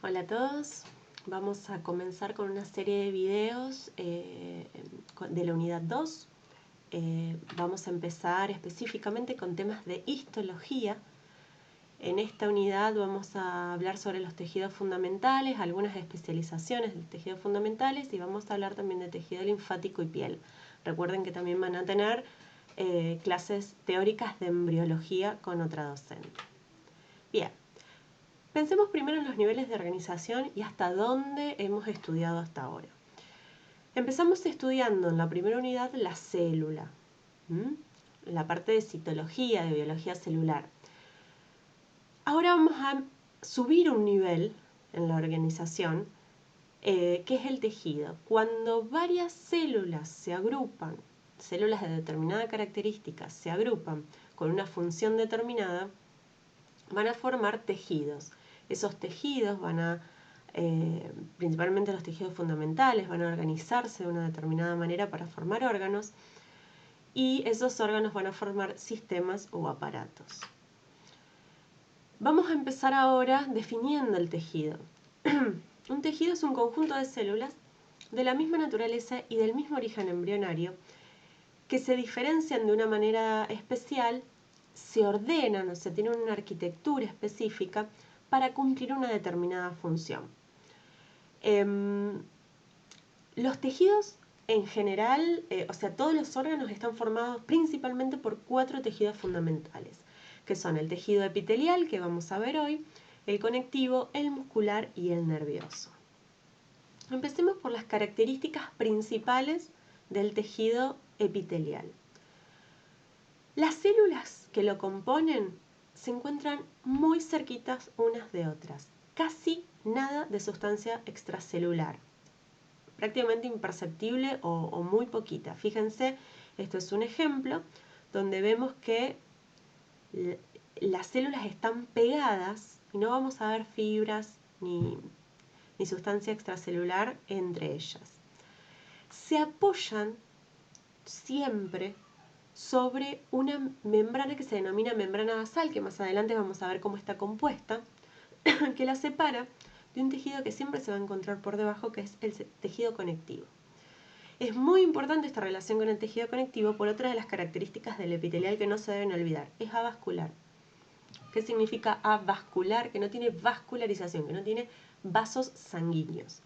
Hola a todos, vamos a comenzar con una serie de videos de la unidad 2. Vamos a empezar específicamente con temas de histología. En esta unidad vamos a hablar sobre los tejidos fundamentales, algunas especializaciones de tejidos fundamentales y vamos a hablar también de tejido linfático y piel. Recuerden que también van a tener clases teóricas de embriología con otra docente. Bien. Pensemos primero en los niveles de organización y hasta dónde hemos estudiado hasta ahora. Empezamos estudiando en la primera unidad la célula, la parte de citología, de biología celular. Ahora vamos a subir un nivel en la organización, que es el tejido. Cuando varias células se agrupan, células de determinada característica se agrupan con una función determinada, van a formar tejidos. Esos tejidos van a, principalmente los tejidos fundamentales, van a organizarse de una determinada manera para formar órganos y esos órganos van a formar sistemas o aparatos. Vamos a empezar ahora definiendo el tejido. Un tejido es un conjunto de células de la misma naturaleza y del mismo origen embrionario que se diferencian de una manera especial, se ordenan, o sea, tienen una arquitectura específica para cumplir una determinada función. Los tejidos en general, o sea, todos los órganos están formados principalmente por 4 tejidos fundamentales, que son el tejido epitelial, que vamos a ver hoy, el conectivo, el muscular y el nervioso. Empecemos por las características principales del tejido epitelial. Las células que lo componen se encuentran muy cerquitas unas de otras, casi nada de sustancia extracelular, prácticamente imperceptible o muy poquita. Fíjense, esto es un ejemplo donde vemos que las células están pegadas y no vamos a ver fibras ni sustancia extracelular entre ellas. Se apoyan siempre sobre una membrana que se denomina membrana basal, que más adelante vamos a ver cómo está compuesta, que la separa de un tejido que siempre se va a encontrar por debajo, que es el tejido conectivo. Es muy importante esta relación con el tejido conectivo por otra de las características del epitelial que no se deben olvidar, es avascular. ¿Qué significa avascular? Que no tiene vascularización, que no tiene vasos sanguíneos.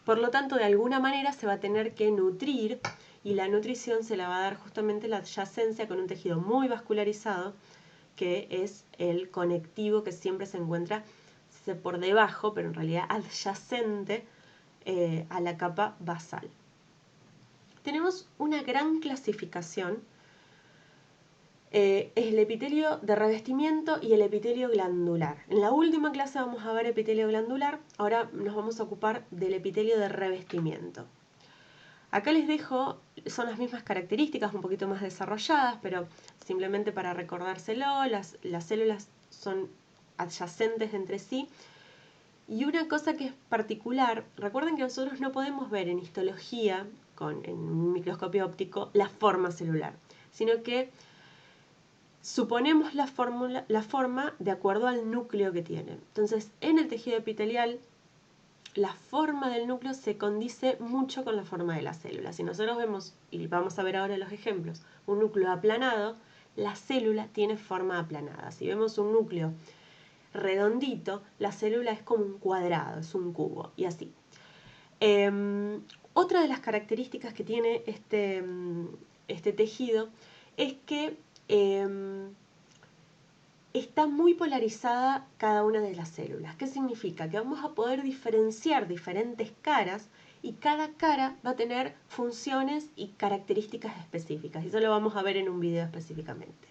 Por lo tanto, de alguna manera se va a tener que nutrir y la nutrición se la va a dar justamente la adyacencia con un tejido muy vascularizado, que es el conectivo que siempre se encuentra por debajo, pero en realidad adyacente a la capa basal. Tenemos una gran clasificación, es el epitelio de revestimiento y el epitelio glandular. En la última clase vamos a ver epitelio glandular, ahora nos vamos a ocupar del epitelio de revestimiento. Acá les dejo, son las mismas características, un poquito más desarrolladas, pero simplemente para recordárselo, las células son adyacentes entre sí. Y una cosa que es particular, recuerden que nosotros no podemos ver en histología, en un microscopio óptico, la forma celular, sino que suponemos la forma de acuerdo al núcleo que tiene. Entonces, en el tejido epitelial, la forma del núcleo se condice mucho con la forma de la célula. Si nosotros vemos, y vamos a ver ahora los ejemplos, un núcleo aplanado, la célula tiene forma aplanada. Si vemos un núcleo redondito, la célula es como un cuadrado, es un cubo, y así. Otra de las características que tiene este tejido es que está muy polarizada cada una de las células. ¿Qué significa? Que vamos a poder diferenciar diferentes caras y cada cara va a tener funciones y características específicas. Y eso lo vamos a ver en un video específicamente.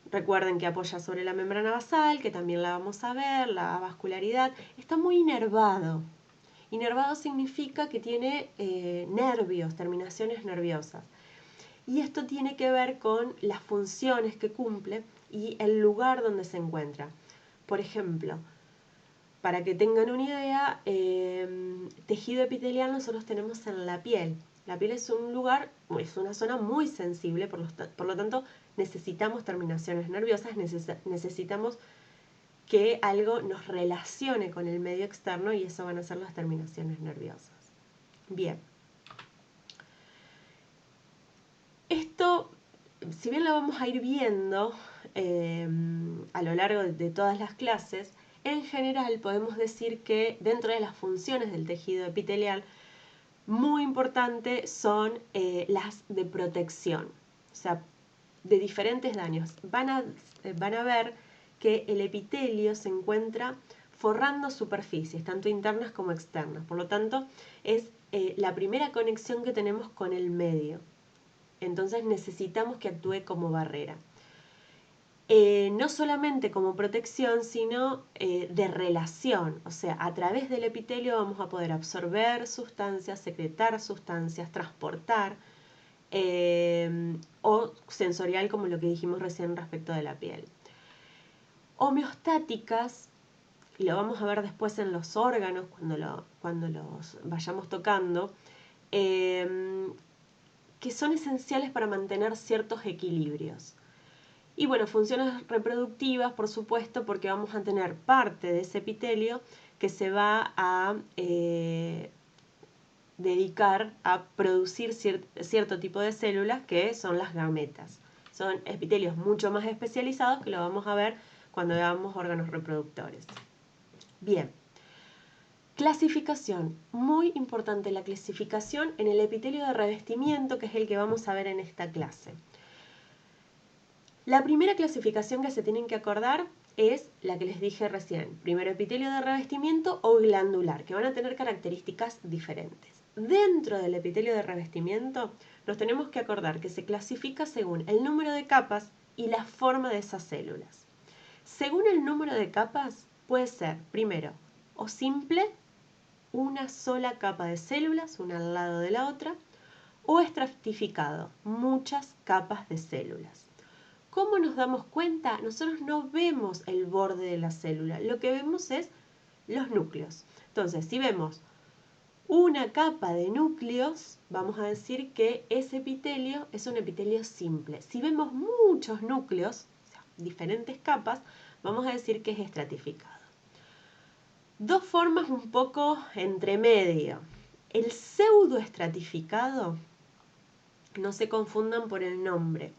Recuerden que apoya sobre la membrana basal, que también la vamos a ver, la vascularidad. Está muy inervado. Inervado significa que tiene nervios, terminaciones nerviosas. Y esto tiene que ver con las funciones que cumple y el lugar donde se encuentra. Por ejemplo, para que tengan una idea, tejido epitelial nosotros tenemos en la piel. La piel es un lugar, es una zona muy sensible, por lo tanto necesitamos terminaciones nerviosas, necesitamos que algo nos relacione con el medio externo y eso van a ser las terminaciones nerviosas. Bien. Esto, si bien lo vamos a ir viendo a lo largo de todas las clases, en general podemos decir que dentro de las funciones del tejido epitelial, muy importante son las de protección, o sea, de diferentes daños. Van a ver que el epitelio se encuentra forrando superficies, tanto internas como externas. Por lo tanto, es la primera conexión que tenemos con el medio. Entonces necesitamos que actúe como barrera. No solamente como protección, sino de relación. O sea, a través del epitelio vamos a poder absorber sustancias, secretar sustancias, transportar, o sensorial, como lo que dijimos recién respecto de la piel. Homeostáticas, y lo vamos a ver después en los órganos cuando los vayamos tocando, que son esenciales para mantener ciertos equilibrios. Y bueno, funciones reproductivas, por supuesto, porque vamos a tener parte de ese epitelio que se va a dedicar a producir cierto tipo de células que son las gametas. Son epitelios mucho más especializados que lo vamos a ver cuando veamos órganos reproductores. Bien. Clasificación. Muy importante la clasificación en el epitelio de revestimiento, que es el que vamos a ver en esta clase. La primera clasificación que se tienen que acordar es la que les dije recién. Primero, epitelio de revestimiento o glandular, que van a tener características diferentes. Dentro del epitelio de revestimiento nos tenemos que acordar que se clasifica según el número de capas y la forma de esas células. Según el número de capas, puede ser, primero, o simple, una sola capa de células, una al lado de la otra, o estratificado, muchas capas de células. ¿Cómo nos damos cuenta? Nosotros no vemos el borde de la célula, lo que vemos es los núcleos. Entonces, si vemos una capa de núcleos, vamos a decir que ese epitelio es un epitelio simple. Si vemos muchos núcleos, o sea, diferentes capas, vamos a decir que es estratificado. Dos formas un poco entre medio. El pseudoestratificado, no se confundan por el nombre,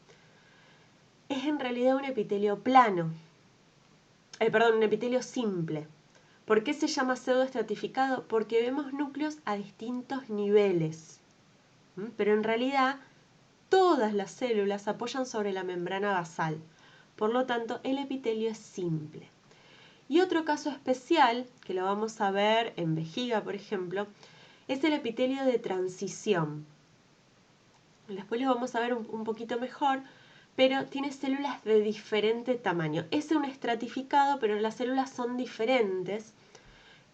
es en realidad un epitelio plano. Un epitelio simple. ¿Por qué se llama pseudoestratificado? Porque vemos núcleos a distintos niveles. Pero en realidad todas las células apoyan sobre la membrana basal. Por lo tanto, el epitelio es simple. Y otro caso especial, que lo vamos a ver en vejiga, por ejemplo, es el epitelio de transición. Después lo vamos a ver un poquito mejor, pero tiene células de diferente tamaño. Es un estratificado, pero las células son diferentes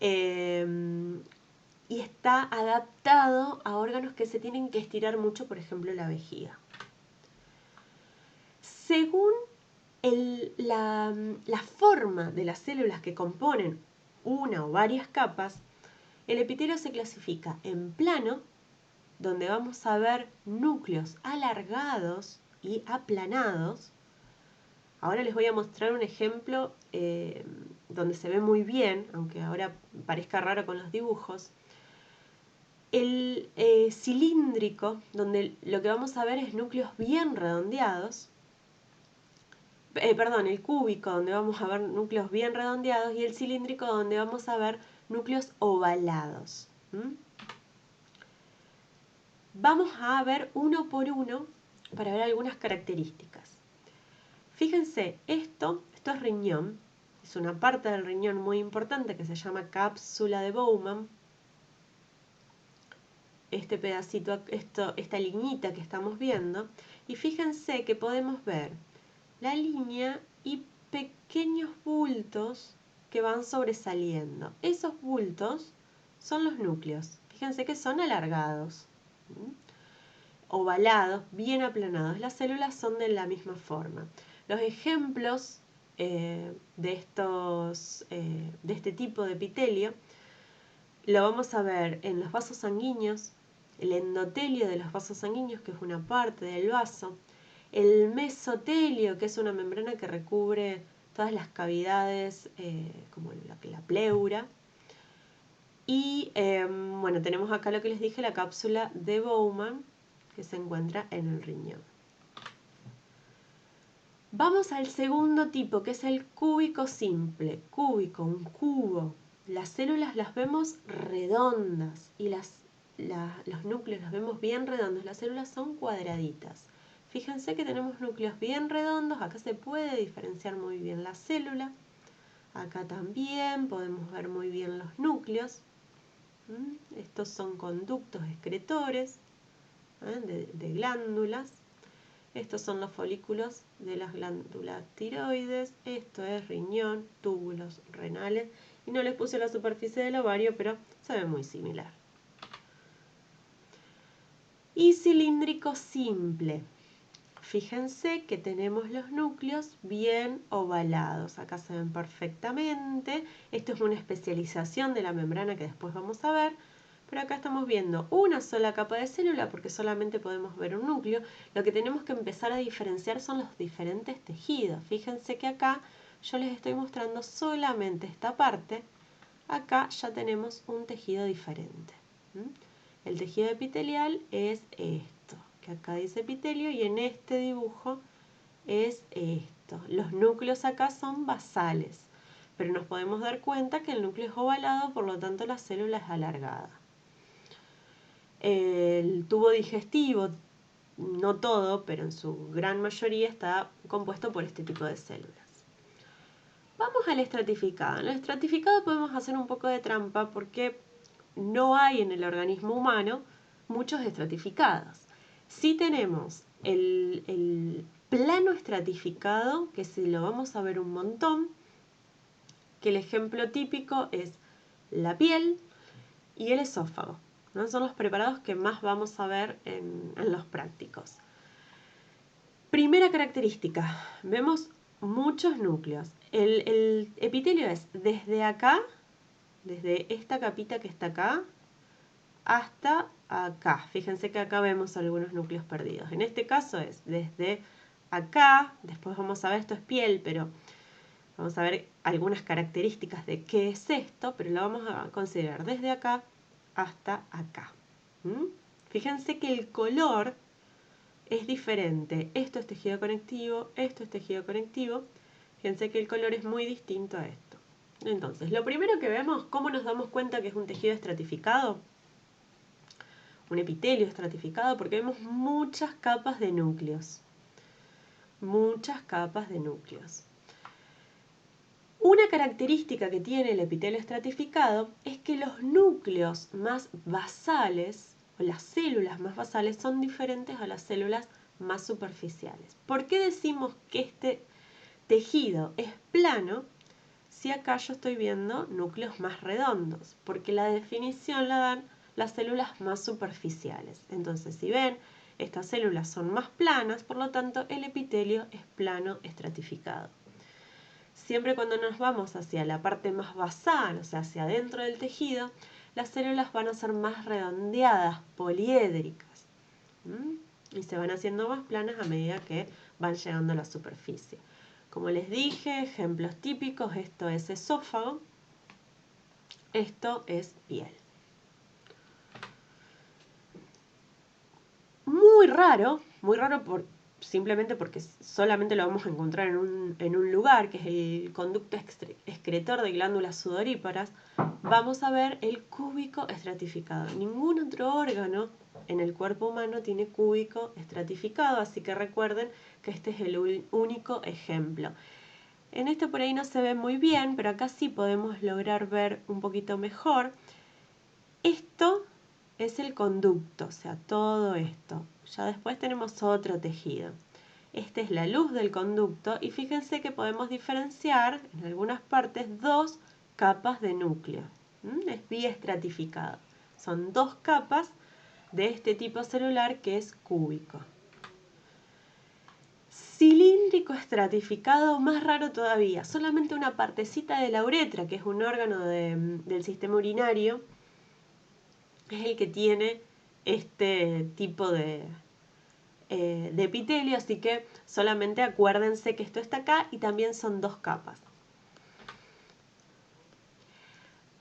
y está adaptado a órganos que se tienen que estirar mucho, por ejemplo, la vejiga. Según la forma de las células que componen una o varias capas, el epitelio se clasifica en plano, donde vamos a ver núcleos alargados y aplanados. Ahora les voy a mostrar un ejemplo donde se ve muy bien, aunque ahora parezca raro con los dibujos. El cilíndrico, donde lo que vamos a ver es núcleos bien redondeados. El cúbico, donde vamos a ver núcleos bien redondeados, y el cilíndrico, donde vamos a ver núcleos ovalados. Vamos a ver uno por uno para ver algunas características. Fíjense, esto es riñón, es una parte del riñón muy importante que se llama cápsula de Bowman. Este pedacito, esta liñita que estamos viendo, y fíjense que podemos ver la línea y pequeños bultos que van sobresaliendo. Esos bultos son los núcleos. Fíjense que son alargados, ovalados, bien aplanados. Las células son de la misma forma. Los ejemplos de este tipo de epitelio lo vamos a ver en los vasos sanguíneos, el endotelio de los vasos sanguíneos, que es una parte del vaso, el mesotelio, que es una membrana que recubre todas las cavidades como la pleura. Y bueno, tenemos acá lo que les dije, la cápsula de Bowman, que se encuentra en el riñón. Vamos al segundo tipo, que es el cúbico simple. Cúbico, un cubo. Las células las vemos redondas y los núcleos los vemos bien redondos. Las células son cuadraditas. Fíjense que tenemos núcleos bien redondos. Acá se puede diferenciar muy bien la célula. Acá también podemos ver muy bien los núcleos. Estos son conductos excretores de glándulas. Estos son los folículos de las glándulas tiroides. Esto es riñón, túbulos renales. Y no les puse la superficie del ovario, pero se ve muy similar. Y cilíndrico simple. Fíjense que tenemos los núcleos bien ovalados. Acá se ven perfectamente. Esto es una especialización de la membrana que después vamos a ver. Pero acá estamos viendo una sola capa de célula porque solamente podemos ver un núcleo. Lo que tenemos que empezar a diferenciar son los diferentes tejidos. Fíjense que acá yo les estoy mostrando solamente esta parte. Acá ya tenemos un tejido diferente. El tejido epitelial es esto, que acá dice epitelio, y en este dibujo es esto. Los núcleos acá son basales, pero nos podemos dar cuenta que el núcleo es ovalado, por lo tanto la célula es alargada. El tubo digestivo, no todo, pero en su gran mayoría está compuesto por este tipo de células. Vamos al estratificado. En el estratificado podemos hacer un poco de trampa porque no hay en el organismo humano muchos estratificados. Sí tenemos el plano estratificado, que si lo vamos a ver un montón, que el ejemplo típico es la piel y el esófago, ¿no? Son los preparados que más vamos a ver en los prácticos. Primera característica, vemos muchos núcleos. El epitelio es desde acá, desde esta capita que está acá, hasta acá. Fíjense que acá vemos algunos núcleos perdidos. En este caso es desde acá, después vamos a ver, esto es piel, pero vamos a ver algunas características de qué es esto, pero lo vamos a considerar desde acá hasta acá. Fíjense que el color es diferente. Esto es tejido conectivo, esto es tejido conectivo. Fíjense que el color es muy distinto a esto. Entonces, lo primero que vemos, ¿cómo nos damos cuenta que es un tejido estratificado? Un epitelio estratificado, porque vemos muchas capas de núcleos. Muchas capas de núcleos. Una característica que tiene el epitelio estratificado es que los núcleos más basales, o las células más basales, son diferentes a las células más superficiales. ¿Por qué decimos que este tejido es plano si acá yo estoy viendo núcleos más redondos? Porque la definición la dan las células más superficiales. Entonces, si ven, estas células son más planas, por lo tanto el epitelio es plano estratificado. Siempre cuando nos vamos hacia la parte más basal, o sea, hacia adentro del tejido, las células van a ser más redondeadas, poliédricas. Y se van haciendo más planas a medida que van llegando a la superficie. Como les dije, ejemplos típicos, esto es esófago, esto es piel. Muy raro simplemente porque solamente lo vamos a encontrar en un lugar, que es el conducto excretor de glándulas sudoríparas, vamos a ver el cúbico estratificado. Ningún otro órgano en el cuerpo humano tiene cúbico estratificado, así que recuerden que este es el único ejemplo. En este por ahí no se ve muy bien, pero acá sí podemos lograr ver un poquito mejor. Esto es el conducto, o sea, todo esto. Ya después tenemos otro tejido. Esta es la luz del conducto y fíjense que podemos diferenciar en algunas partes dos capas de núcleo. Es biestratificado. Son dos capas de este tipo celular que es cúbico. Cilíndrico estratificado, más raro todavía. Solamente una partecita de la uretra, que es un órgano del sistema urinario, es el que tiene este tipo de de epitelio, así que solamente acuérdense que esto está acá y también son 2 capas.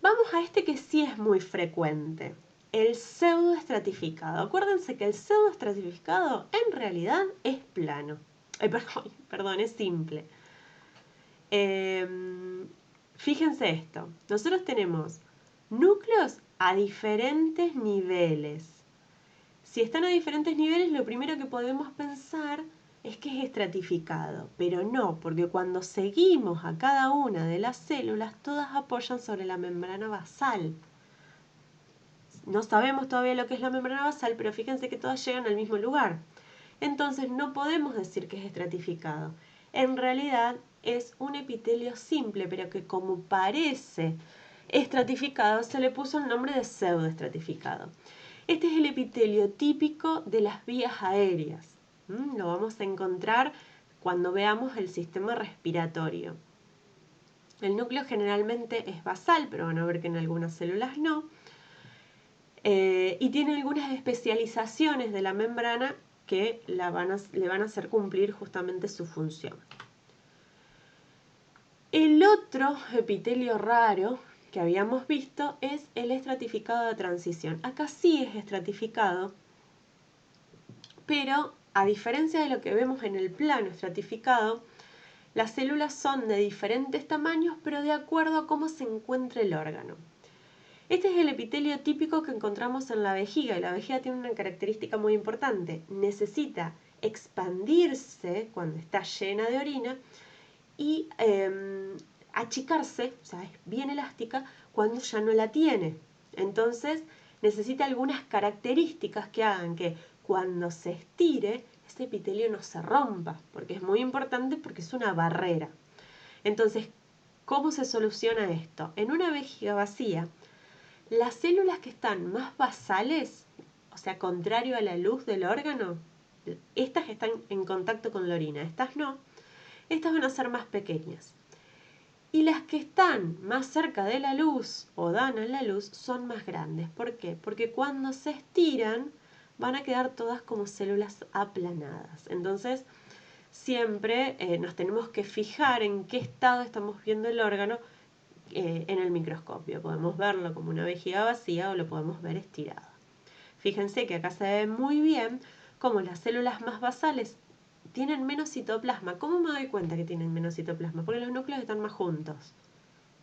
Vamos a este que sí es muy frecuente, el pseudoestratificado. Acuérdense que el pseudoestratificado en realidad es plano. Perdón, es simple. Fíjense esto. Nosotros tenemos núcleos a diferentes niveles. Si están a diferentes niveles, lo primero que podemos pensar es que es estratificado, pero no, porque cuando seguimos a cada una de las células, todas apoyan sobre la membrana basal. No sabemos todavía lo que es la membrana basal, pero fíjense que todas llegan al mismo lugar. Entonces no podemos decir que es estratificado. En realidad es un epitelio simple, pero que como parece estratificado, se le puso el nombre de pseudoestratificado. Este es el epitelio típico de las vías aéreas. Lo vamos a encontrar cuando veamos el sistema respiratorio. El núcleo generalmente es basal, pero van a ver que en algunas células no. Y tiene algunas especializaciones de la membrana que le van a hacer cumplir justamente su función. El otro epitelio raro que habíamos visto es el estratificado de transición. Acá sí es estratificado, pero a diferencia de lo que vemos en el plano estratificado, las células son de diferentes tamaños, pero de acuerdo a cómo se encuentra el órgano. Este es el epitelio típico que encontramos en la vejiga, y la vejiga tiene una característica muy importante. Necesita expandirse cuando está llena de orina y achicarse, o sea, es bien elástica, cuando ya no la tiene. Entonces, necesita algunas características que hagan que cuando se estire, ese epitelio no se rompa, porque es muy importante porque es una barrera. Entonces, ¿cómo se soluciona esto? En una vejiga vacía, las células que están más basales, o sea, contrario a la luz del órgano, estas están en contacto con la orina, estas no, estas van a ser más pequeñas. Y las que están más cerca de la luz o dan a la luz son más grandes. ¿Por qué? Porque cuando se estiran van a quedar todas como células aplanadas. Entonces, siempre nos tenemos que fijar en qué estado estamos viendo el órgano en el microscopio. Podemos verlo como una vejiga vacía o lo podemos ver estirado. Fíjense que acá se ve muy bien cómo las células más basales tienen menos citoplasma. ¿Cómo me doy cuenta que tienen menos citoplasma? Porque los núcleos están más juntos.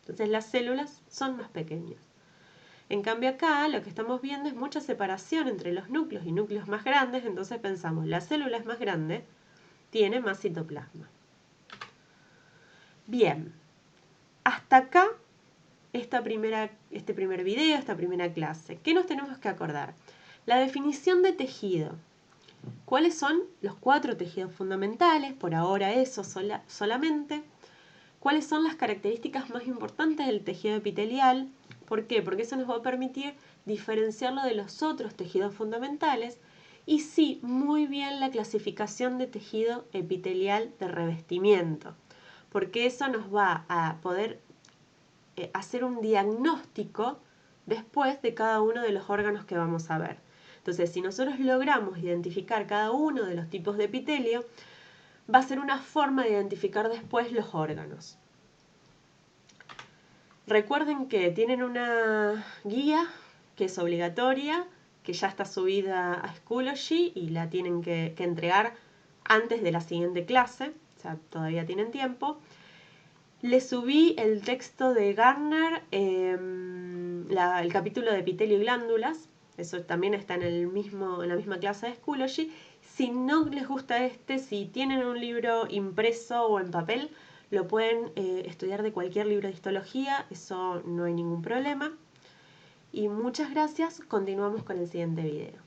Entonces las células son más pequeñas. En cambio acá lo que estamos viendo es mucha separación entre los núcleos y núcleos más grandes. Entonces pensamos, la célula es más grande, tiene más citoplasma. Bien, hasta acá este primer video, esta primera clase. ¿Qué nos tenemos que acordar? La definición de tejido. ¿Cuáles son los 4 tejidos fundamentales? Por ahora eso solamente. ¿Cuáles son las características más importantes del tejido epitelial? ¿Por qué? Porque eso nos va a permitir diferenciarlo de los otros tejidos fundamentales. Y sí, muy bien la clasificación de tejido epitelial de revestimiento, porque eso nos va a poder hacer un diagnóstico después de cada uno de los órganos que vamos a ver. Entonces, si nosotros logramos identificar cada uno de los tipos de epitelio, va a ser una forma de identificar después los órganos. Recuerden que tienen una guía que es obligatoria, que ya está subida a Schoology y la tienen que entregar antes de la siguiente clase, o sea, todavía tienen tiempo. Le subí el texto de Gardner, el capítulo de epitelio y glándulas. Eso también está en la misma clase de Schoology. Si no les gusta si tienen un libro impreso o en papel, lo pueden estudiar de cualquier libro de histología. Eso no hay ningún problema. Y muchas gracias. Continuamos con el siguiente video.